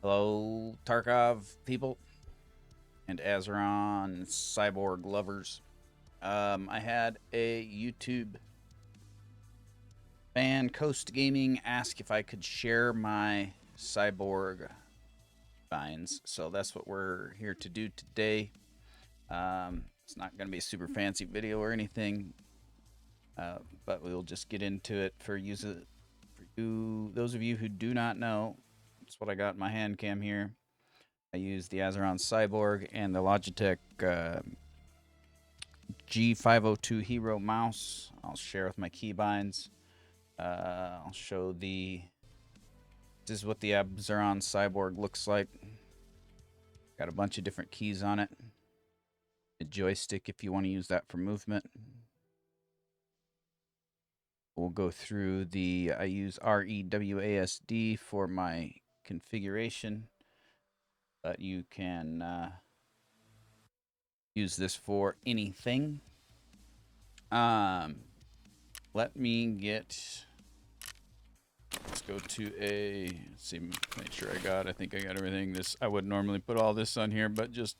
Hello, Tarkov people and Azeron Cyborg lovers. I had a YouTube fan, Coast Gaming, ask if I could share my Cyborg finds. So that's what we're here to do today. It's not going to be a super fancy video or anything, but we'll just get into it for those of you who do not know. That's what I got in my hand cam here. I use the Azeron Cyborg and the Logitech G502 Hero mouse. I'll share with my keybinds. I'll show this is what the Azeron Cyborg looks like. Got a bunch of different keys on it. A joystick if you want to use that for movement. We'll go through I use ReWASD for my configuration, but you can use this for anything. Let me get. Let's go to let's see, make sure I think I got everything. I would normally put all this on here, but just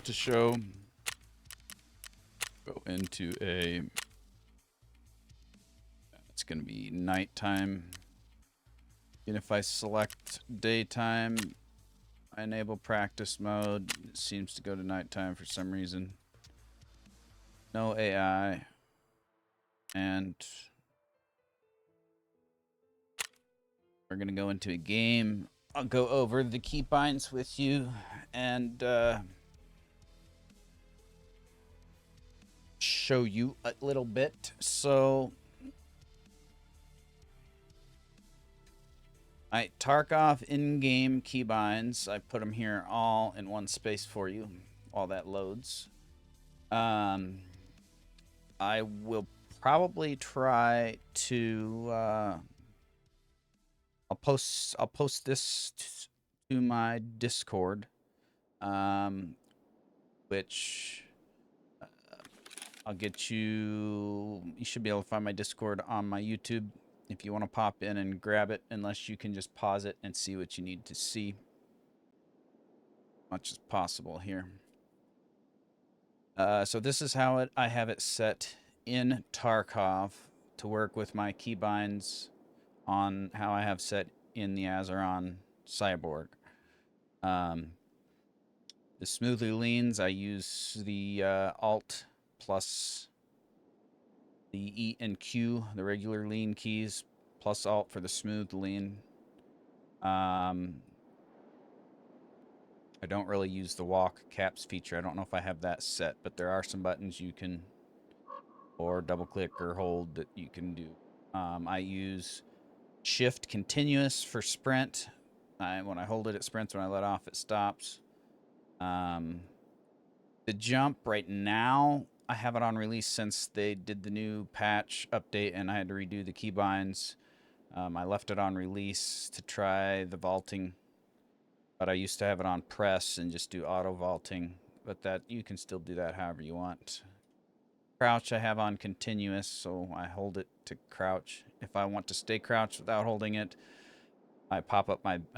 to show, go into it's going to be nighttime. And if I select daytime, I enable practice mode. It seems to go to nighttime for some reason. No AI. And we're going to go into a game. I'll go over the keybinds with you and show you a little bit. So, Tarkov in-game keybinds. I put them here all in one space for you while that loads. I will probably try to I'll post this to my Discord, which I'll get you. You should be able to find my Discord on my YouTube if you want to pop in and grab it. Unless you can just pause it and see what you need to see, much as possible here. So this is how I have it set in Tarkov to work with my keybinds on how I have set in the Azeron Cyborg. The smoothly leans, I use the Alt plus the E and Q, the regular lean keys, plus Alt for the smooth lean. I don't really use the walk caps feature. I don't know if I have that set, but there are some buttons you can, or double click or hold, that you can do. I use Shift continuous for sprint. When I hold it, it sprints. When I let off, it stops. The jump right now, I have it on release since they did the new patch update and I had to redo the keybinds. I left it on release to try the vaulting, but I used to have it on press and just do auto vaulting, but that you can still do that however you want. Crouch I have on continuous, so I hold it to crouch. If I want to stay crouched without holding it, I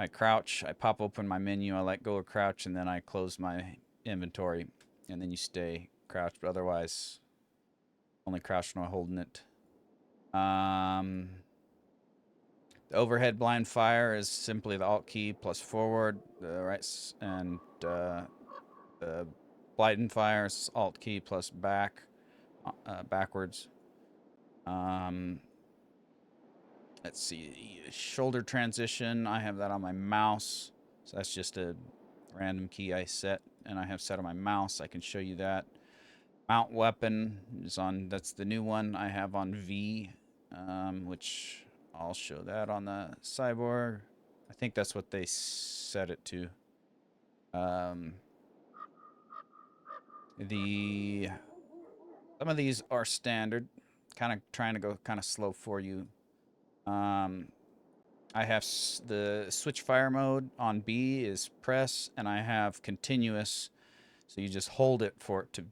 crouch, I pop open my menu, I let go of crouch, and then I close my inventory, and then you stay crouched, but otherwise only crouched when I'm holding it. The overhead blind fire is simply the Alt key plus forward, the right, and the blind fire is Alt key plus backwards. Let's see, shoulder transition, I have that on my mouse, so that's just a random key I set, and I have set on my mouse. I can show you that. Mount weapon is on, that's the new one I have on V, which I'll show that on the Cyborg. I think that's what they set it to. Some of these are standard, kind of trying to go kind of slow for you. I have the switch fire mode on B is press, and I have continuous, so you just hold it for it to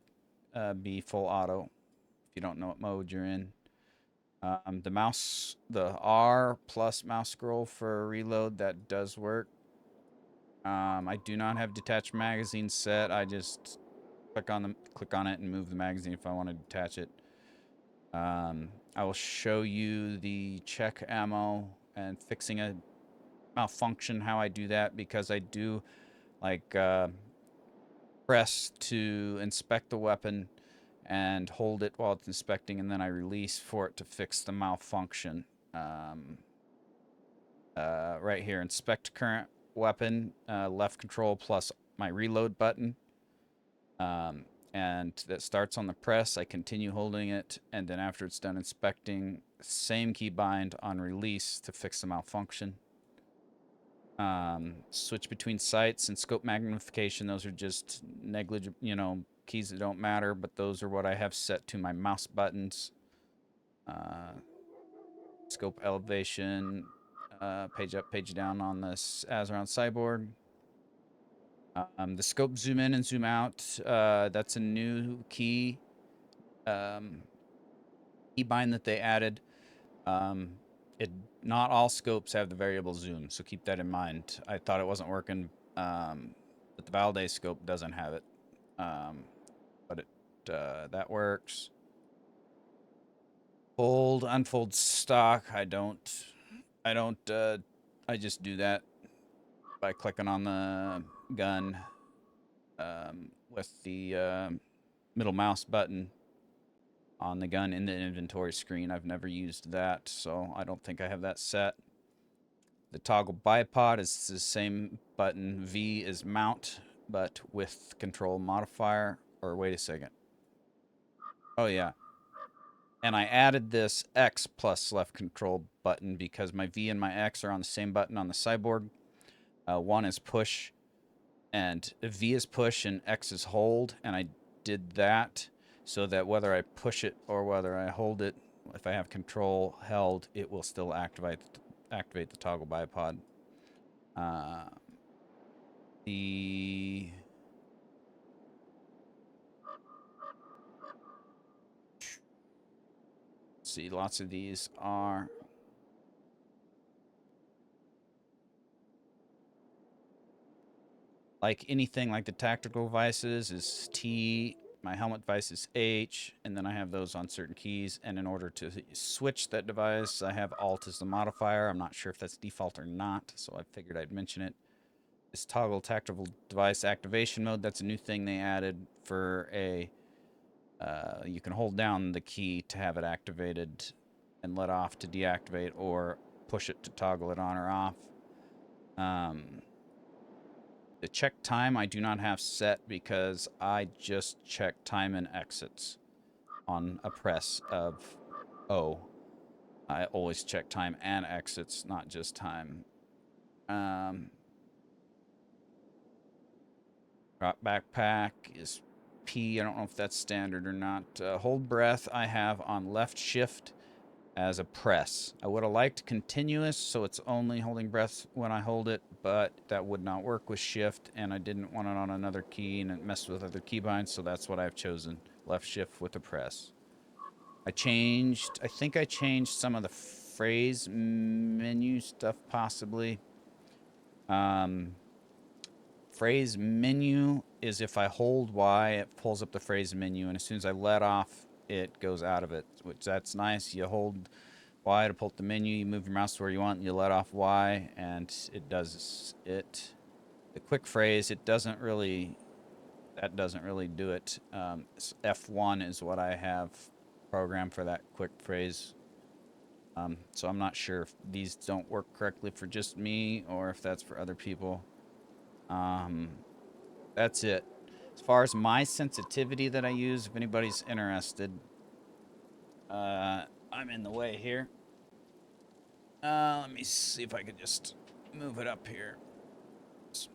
be full auto if you don't know what mode you're in. The R plus mouse scroll for reload, that does work. I do not have detached magazine set. I just click on it and move the magazine if I want to detach it. I will show you the check ammo and fixing a malfunction, how I do that, because I do like press to inspect the weapon and hold it while it's inspecting, and then I release for it to fix the malfunction. Right here, inspect current weapon, left control plus my reload button. And that starts on the press. I continue holding it, and then after it's done inspecting, same keybind on release to fix the malfunction. Switch between sights and scope magnification. Those are just negligible, keys that don't matter, but those are what I have set to my mouse buttons. Scope elevation, page up, page down on this Azeron Cyborg. The scope zoom in and zoom out, that's a new key keybind that they added. Not all scopes have the variable zoom, so keep that in mind. I thought it wasn't working, but the Valde scope doesn't have it. But that works. Fold, unfold stock. I just do that by clicking on the gun with the middle mouse button on the gun in the inventory screen. I've never used that, so I don't think I have that set. The toggle bipod is the same button. V is mount, but with control modifier. Or wait a second. Oh, yeah. And I added this X plus left control button because my V and my X are on the same button on the Cyborg. One is push, and V is push, and X is hold. And I did that so that whether I push it or whether I hold it, if I have control held, it will still activate the toggle bipod. See, lots of these are like anything like the tactical devices is T, my helmet device is H, and then I have those on certain keys. And in order to switch that device, I have Alt as the modifier. I'm not sure if that's default or not, so I figured I'd mention it. This toggle tactical device activation mode, that's a new thing they added for a, you can hold down the key to have it activated and let off to deactivate, or push it to toggle it on or off. The check time I do not have set because I just check time and exits on a press of O. I always check time and exits, not just time. Drop backpack is P. I don't know if that's standard or not. Hold breath I have on left shift as a press. I would have liked continuous, so it's only holding breath when I hold it, but that would not work with shift, and I didn't want it on another key, and it messed with other keybinds, so that's what I've chosen. Left shift with the press. I think I changed some of the phrase menu stuff, possibly. Phrase menu is if I hold Y, it pulls up the phrase menu, and as soon as I let off, it goes out of it, which that's nice. You hold Y to pull up the menu, you move your mouse to where you want, and you let off Y, and it does it. The quick phrase, that doesn't really do it. F1 is what I have programmed for that quick phrase. So I'm not sure if these don't work correctly for just me or if that's for other people. That's it. As far as my sensitivity that I use, if anybody's interested, I'm in the way here. Let me see if I could just move it up here. So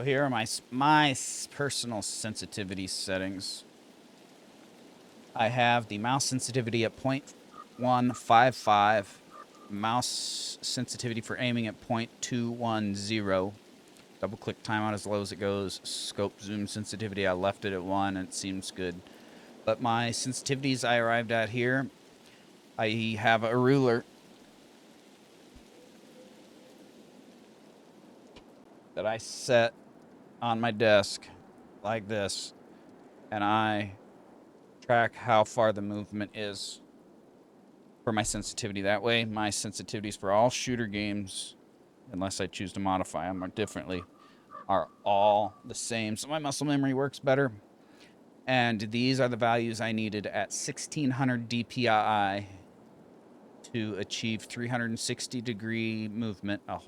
here are my personal sensitivity settings. I have the mouse sensitivity at 0.155, mouse sensitivity for aiming at 0.210. Double click timeout as low as it goes. Scope zoom sensitivity, I left it at 1 and it seems good. But my sensitivities I arrived at here, I have a ruler that I set on my desk like this, and I track how far the movement is for my sensitivity. That way, my sensitivities for all shooter games, unless I choose to modify them or differently, are all the same. So my muscle memory works better. And these are the values I needed at 1600 DPI to achieve 360-degree movement, a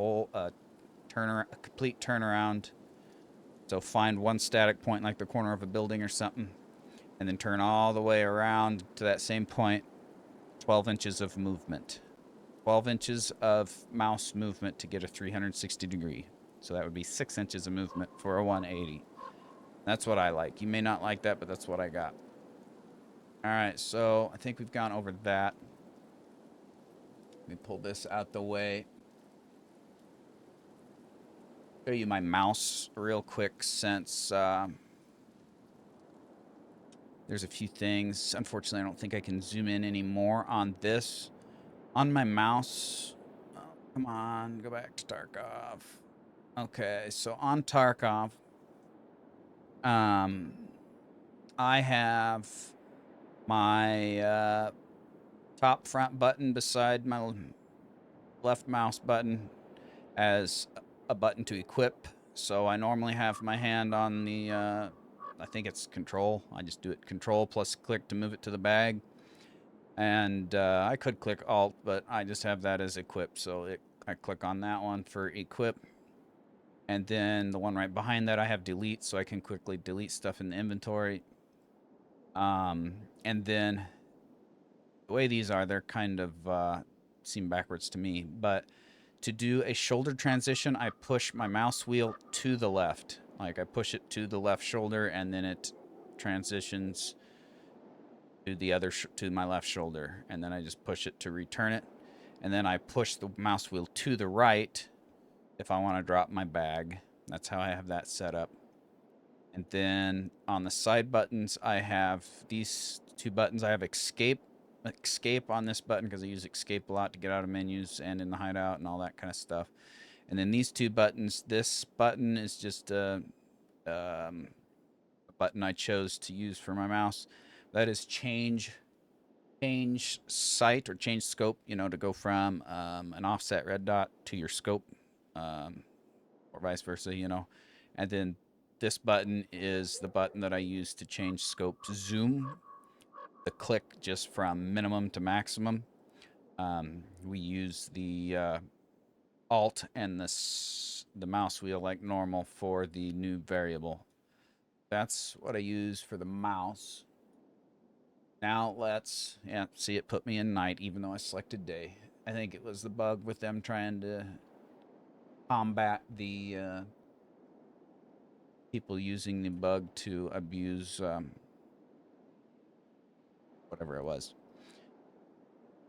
complete turnaround. So find one static point like the corner of a building or something, and then turn all the way around to that same point. 12 inches of movement. 12 inches of mouse movement to get a 360 degree. So that would be 6 inches of movement for a 180. That's what I like. You may not like that, but that's what I got. All right, so I think we've gone over that. Let me pull this out the way. Show you my mouse real quick since there's a few things. Unfortunately, I don't think I can zoom in anymore on this. On my mouse, oh, come on, go back to Tarkov. Okay, so on Tarkov, I have my top front button beside my left mouse button as a button to equip. So I normally have my hand on the, I think it's control. I just do it control plus click to move it to the bag. And I could click alt, but I just have that as equip. So I click on that one for equip. And then the one right behind that, I have delete, so I can quickly delete stuff in the inventory. And then the way these are, they're kind of seem backwards to me. But to do a shoulder transition, I push my mouse wheel to the left. Like I push it to the left shoulder, and then it transitions to the other to my left shoulder, and then I just push it to return it, and then I push the mouse wheel to the right if I want to drop my bag. That's how I have that set up. And then on the side buttons, I have these two buttons. I have escape on this button because I use escape a lot to get out of menus and in the hideout and all that kind of stuff. And then these two buttons, this button is just a button I chose to use for my mouse. That is change sight or change scope, to go from an offset red dot to your scope, or vice versa, And then this button is the button that I use to change scope to zoom, the click just from minimum to maximum. We use the alt and the mouse wheel like normal for the new variable. That's what I use for the mouse. Now let's, see, it put me in night even though I selected day. I think it was the bug with them trying to combat the people using the bug to abuse whatever it was.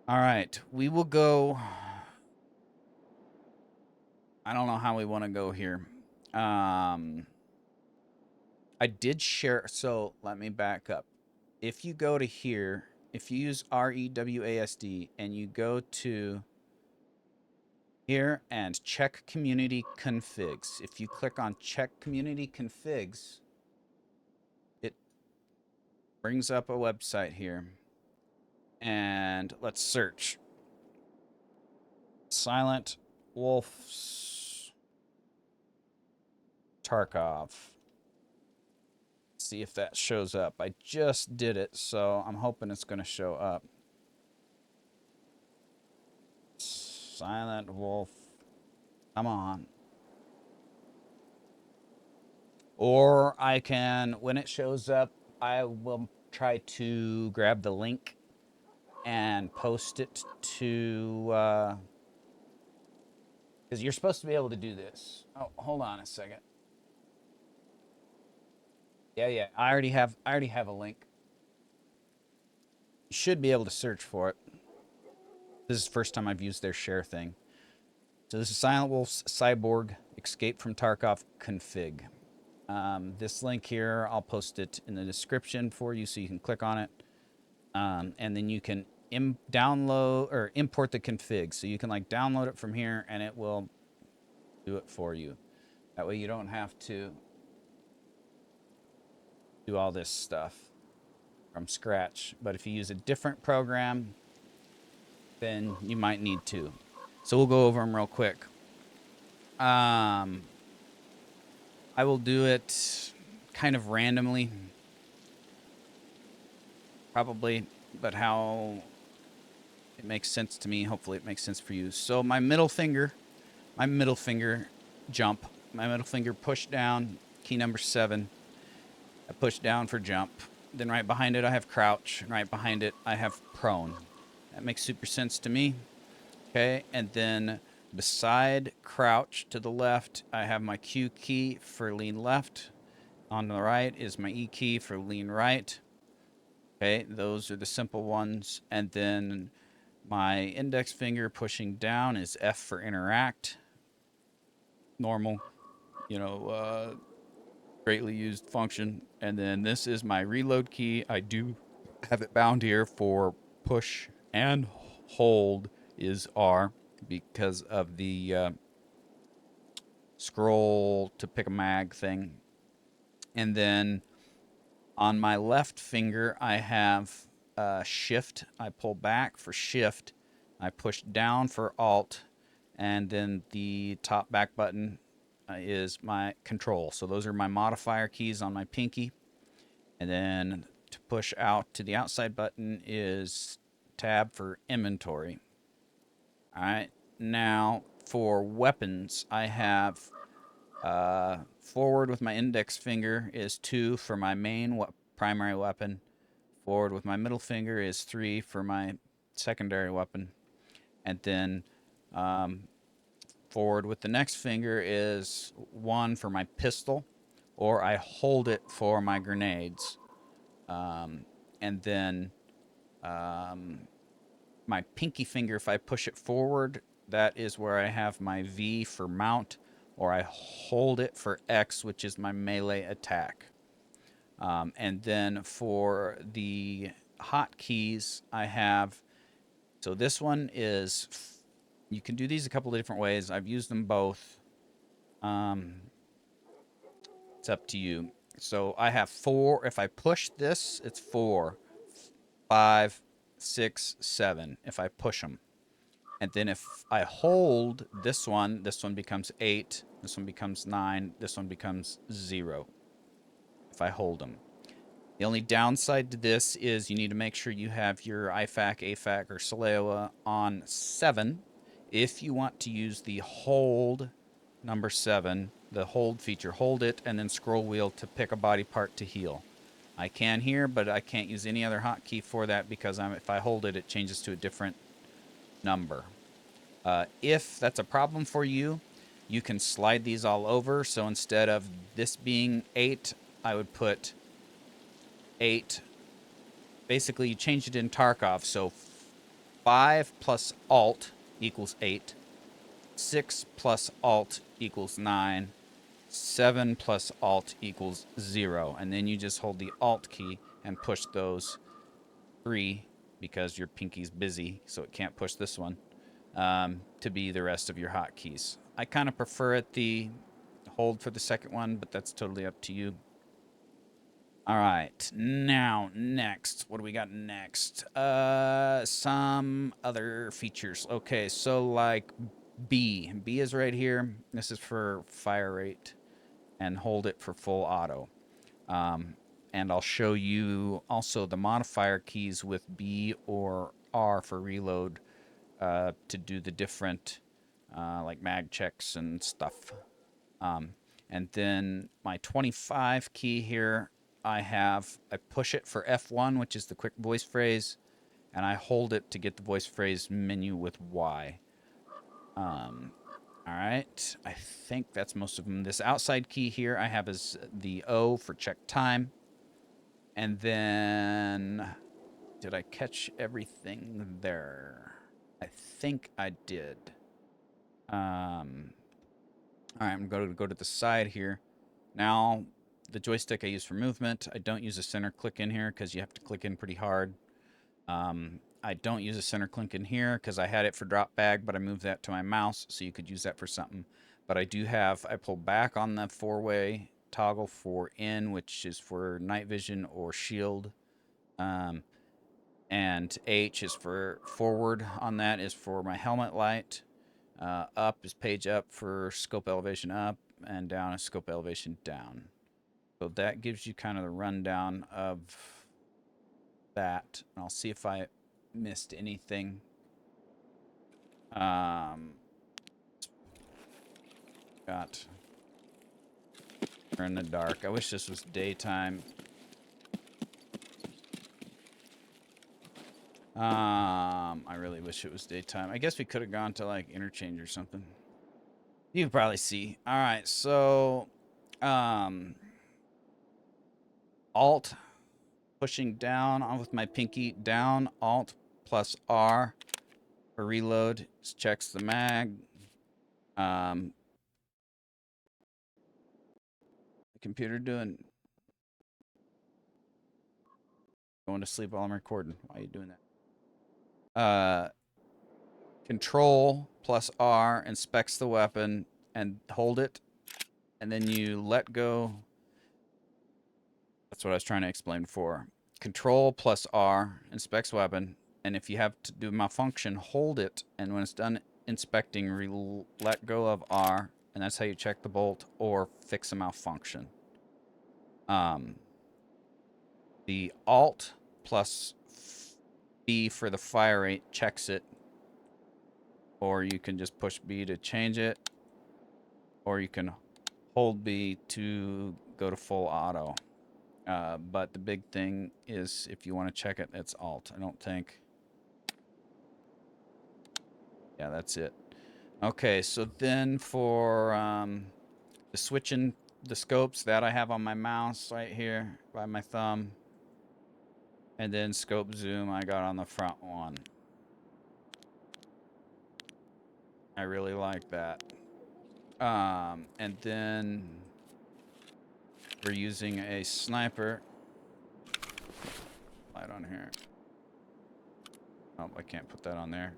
All right, we will go. I don't know how we want to go here. I did share, so let me back up. If you go to here, if you use ReWASD and you go to here and check community configs, if you click on check community configs, it brings up a website here. And let's search Silent Wolfe's Tarkov. See if that shows up. I just did it, so I'm hoping it's going to show up. Silent Wolfe. Come on. Or I can, when it shows up, I will try to grab the link and post it to, because you're supposed to be able to do this. Oh, hold on a second. Yeah. I already have a link. You should be able to search for it. This is the first time I've used their share thing. So this is Silent Wolfe's Cyborg Escape from Tarkov config. This link here, I'll post it in the description for you so you can click on it. And then you can download or import the config. So you can like download it from here and it will do it for you. That way you don't have to do all this stuff from scratch. But if you use a different program, then you might need to. So we'll go over them real quick. I will do it kind of randomly, probably, but how it makes sense to me. Hopefully it makes sense for you. So my middle finger jump, my middle finger push down, key number 7. I push down for jump. Then right behind it I have crouch, and right behind it I have prone. That makes super sense to me. Okay, and then beside crouch to the left, I have my Q key for lean left. On the right is my E key for lean right. Okay, those are the simple ones. And then my index finger pushing down is F for interact. Normal, you know, greatly used function. And then this is my reload key. I do have it bound here for push and hold is R because of the scroll to pick a mag thing. And then on my left finger, I have shift. I pull back for shift. I push down for alt. And then the top back button is my control. So those are my modifier keys on my pinky. And then to push out to the outside button is tab for inventory. All right. Now for weapons, I have forward with my index finger is 2 for my main primary weapon. Forward with my middle finger is 3 for my secondary weapon. And then forward with the next finger is 1 for my pistol, or I hold it for my grenades. And then my pinky finger, if I push it forward, that is where I have my V for mount, or I hold it for X, which is my melee attack. And then for the hotkeys, I have, so this one is, you can do these a couple of different ways. I've used them both. It's up to you. So I have 4. If I push this, it's 4, 5, 6, 7. If I push them. And then if I hold this one becomes 8. This one becomes 9. This one becomes 0. If I hold them. The only downside to this is you need to make sure you have your Ifak, Afak, or Salewa on 7 if you want to use the hold number 7, the hold feature. Hold it and then scroll wheel to pick a body part to heal. I can here, but I can't use any other hotkey for that because if I hold it, it changes to a different number. If that's a problem for you, you can slide these all over. So instead of this being 8, I would put 8. Basically, you change it in Tarkov. So 5 plus alt equals 8. 6 plus alt equals 9. 7 plus alt equals 0. And then you just hold the alt key and push those 3 because your pinky's busy, so it can't push this one, to be the rest of your hotkeys. I kind of prefer it the hold for the second one, but that's totally up to you. All right, now next, what do we got next? Some other features. Okay, so like B is right here. This is for fire rate, and hold it for full auto. And I'll show you also the modifier keys with B or R for reload to do the different like mag checks and stuff. And then my 25 key here, I push it for F1, which is the quick voice phrase, and I hold it to get the voice phrase menu with Y. All right, I think that's most of them. This outside key here I have is the O for check time. And then, did I catch everything there? I think I did. All right, I'm going to go to the side here. Now, the joystick I use for movement. I don't use a center click in here because you have to click in pretty hard. I don't use a center click in here because I had it for drop bag, but I moved that to my mouse, so you could use that for something. But I pull back on the 4-way toggle for in, which is for night vision or shield. And H is for forward on that, is for my helmet light. Up is page up for scope elevation up, and down is scope elevation down. So that gives you kind of the rundown of that. And I'll see if I missed anything. Got we're in the dark. I wish this was daytime. I really wish it was daytime. I guess we could have gone to like interchange or something. You can probably see. All right, so Alt pushing down on with my pinky down, Alt plus R for reload. Just checks the mag. The computer doing going to sleep while I'm recording. Why are you doing that? Control plus R inspects the weapon and hold it, and then you let go. That's what I was trying to explain before. Control plus R inspects weapon, and if you have to do malfunction, hold it, and when it's done inspecting, let go of R, and that's how you check the bolt or fix a malfunction. The Alt plus B for the fire rate checks it, or you can just push B to change it, or you can hold B to go to full auto. But the big thing is if you want to check it, it's Alt. I don't think. Yeah, that's it. Okay, so then for the switching the scopes, that I have on my mouse right here by my thumb. And then scope zoom I got on the front one. I really like that. And then we're using a sniper. Light on here. Oh, I can't put that on there.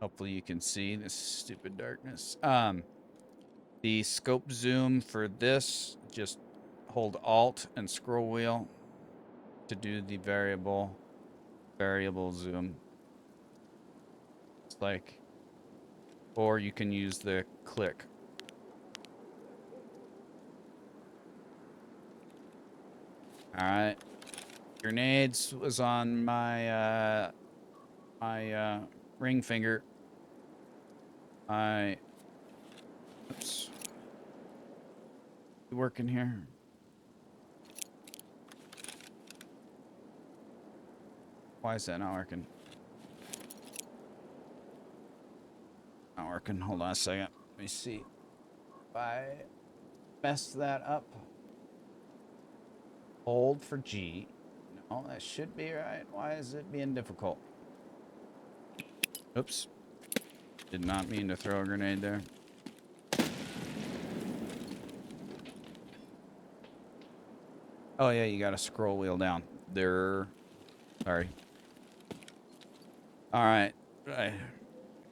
Hopefully you can see this stupid darkness. The scope zoom for this, just hold Alt and scroll wheel to do the variable zoom. It's like, or you can use the click. All right. Grenades was on my ring finger. Oops. You working here? Why is that not working? Not working. Hold on a second. Let me see if I messed that up. Hold for G. No, that should be right. Why is it being difficult? Oops. Did not mean to throw a grenade there. Oh yeah, you gotta scroll wheel down. There. Sorry. Alright. I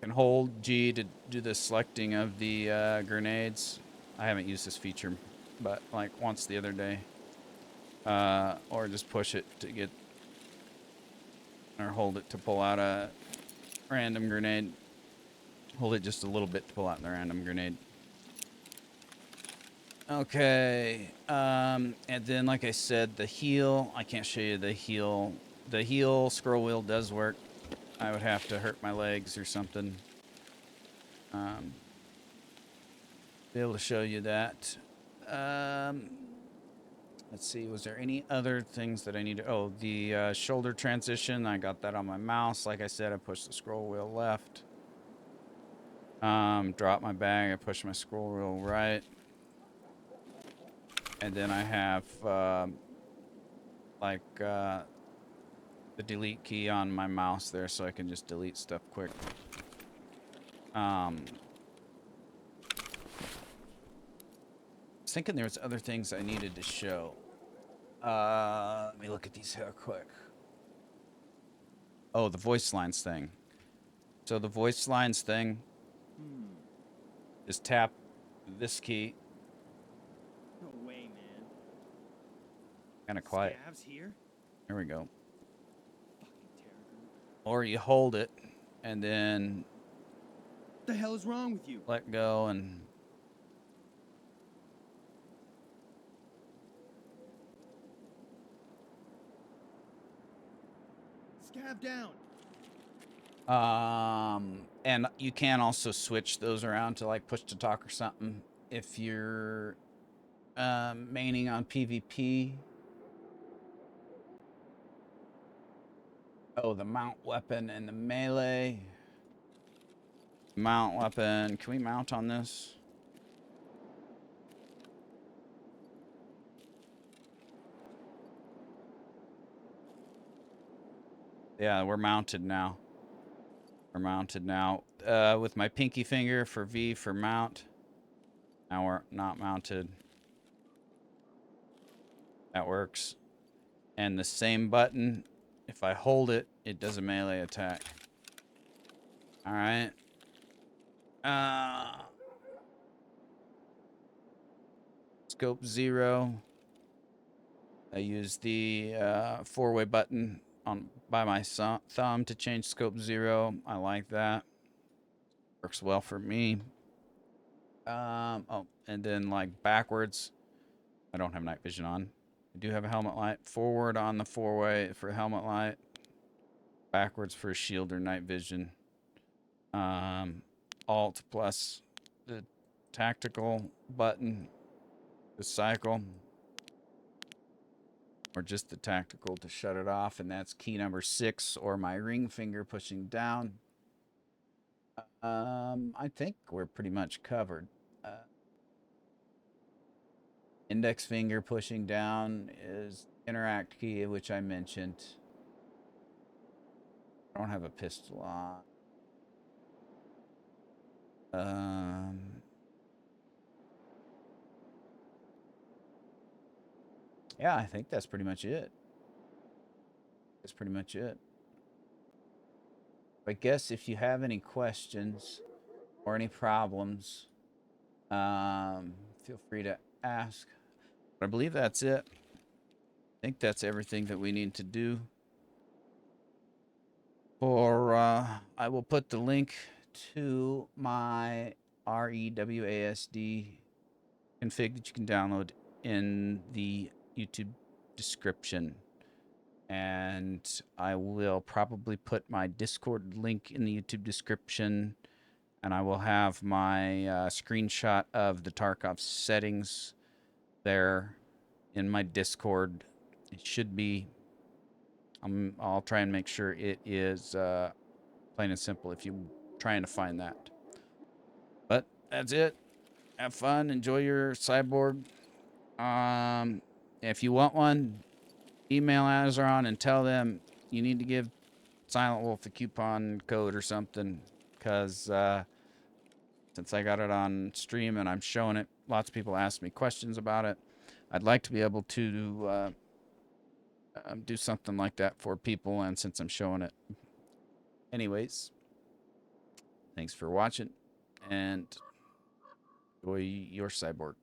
can hold G to do the selecting of the grenades. I haven't used this feature, but like once the other day. Or just push it to get, or hold it to pull out a random grenade. Hold it just a little bit to pull out the random grenade. Okay, and then like I said, the heal, I can't show you the heal. The heal scroll wheel does work. I would have to hurt my legs or something. Be able to show you that. Let's see, was there any other things that I need to... Oh, the shoulder transition, I got that on my mouse. Like I said, I pushed the scroll wheel left. Drop my bag, I push my scroll wheel right. And then I have, the delete key on my mouse there so I can just delete stuff quick. was thinking there was other things I needed to show. Let me look at these here quick. Oh, the voice lines thing. So the voice lines thing is tap this key. No way, man. Kind of quiet. Scavs here? There we go. Fucking terror. Or you hold it and then What the hell is wrong with you? let go and Scav down. and you can also switch those around to like push to talk or something if you're maining on PvP. Oh, the mount weapon and the melee. Mount weapon. Can we mount on this? Yeah, we're mounted now. We're mounted now. With my pinky finger for V for mount. Now we're not mounted. That works. And the same button, if I hold it, it does a melee attack. Alright. Scope 0. I use the 4-way button by my thumb to change scope 0. I like that. Works well for me. Oh, and then like backwards. I don't have night vision on. I do have a helmet light. Forward on the 4-way for helmet light. Backwards for shield or night vision. Alt plus the tactical button to cycle. Or just the tactical to shut it off. And that's key number 6 or my ring finger pushing down. I think we're pretty much covered. Index finger pushing down is interact key, which I mentioned. I don't have a pistol on. Yeah, I think that's pretty much it. That's pretty much it. I guess if you have any questions or any problems, feel free to ask. But I believe that's it. I think that's everything that we need to do. Or I will put the link to my ReWASD config that you can download in the YouTube description. And I will probably put my Discord link in the YouTube description. And I will have my screenshot of the Tarkov settings there in my Discord. It should be. I'll try and make sure it is plain and simple if you're trying to find that. But that's it. Have fun. Enjoy your cyborg. If you want one, email Azeron and tell them you need to give Silent Wolf a coupon code or something. Because since I got it on stream and I'm showing it, lots of people ask me questions about it. I'd like to be able to do something like that for people, and since I'm showing it. Anyways, thanks for watching, and enjoy your cyborg.